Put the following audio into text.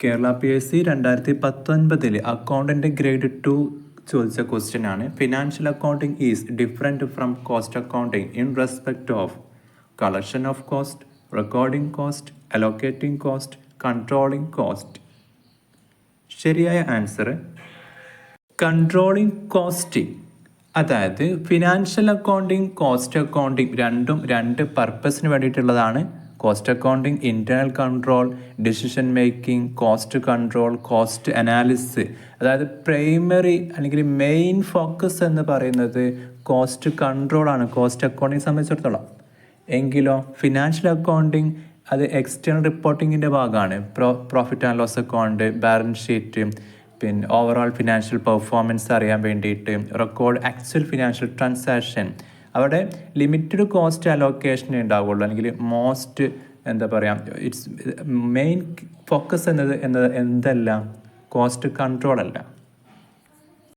Kerala PSC 2019 accountant grade 2 ചോദിച്ച question ആണ്. Financial accounting is different from cost accounting in respect of collection of cost, recording cost, allocating cost, controlling cost. ശരിയായ answer controlling costing. അതായത് financial accounting cost accounting രണ്ടും രണ്ട് പർപ്പസിന് വേണ്ടിയിട്ടുള്ളതാണ്. Cost accounting internal control, decision making, cost control, cost analysis. അതായത് primary അല്ലെങ്കിൽ main focus എന്ന് പറയുന്നത് കോസ്റ്റ് കൺട്രോൾ ആണ് കോസ്റ്റ് അക്കൗണ്ടിങ് സംബന്ധിച്ചിടത്തോളം. എങ്കിലോ ഫിനാൻഷ്യൽ അക്കൗണ്ടിങ് അത് എക്സ്റ്റേണൽ റിപ്പോർട്ടിങ്ങിൻ്റെ ഭാഗമാണ്. Profit and loss account, balance sheet, പിന്നെ ഓവറോൾ ഫിനാൻഷ്യൽ പെർഫോമൻസ് അറിയാൻ വേണ്ടിയിട്ട്, റെക്കോർഡ് ആക്ച്വൽ ഫിനാൻഷ്യൽ ട്രാൻസാക്ഷൻ. അവിടെ ലിമിറ്റഡ് കോസ്റ്റ് അലോക്കേഷനേ ഉണ്ടാവുള്ളൂ. അല്ലെങ്കിൽ മോസ്റ്റ് എന്താ പറയുക, ഇറ്റ്സ് മെയിൻ ഫോക്കസ് എന്നത് എന്തല്ല, കോസ്റ്റ് കൺട്രോൾ അല്ല.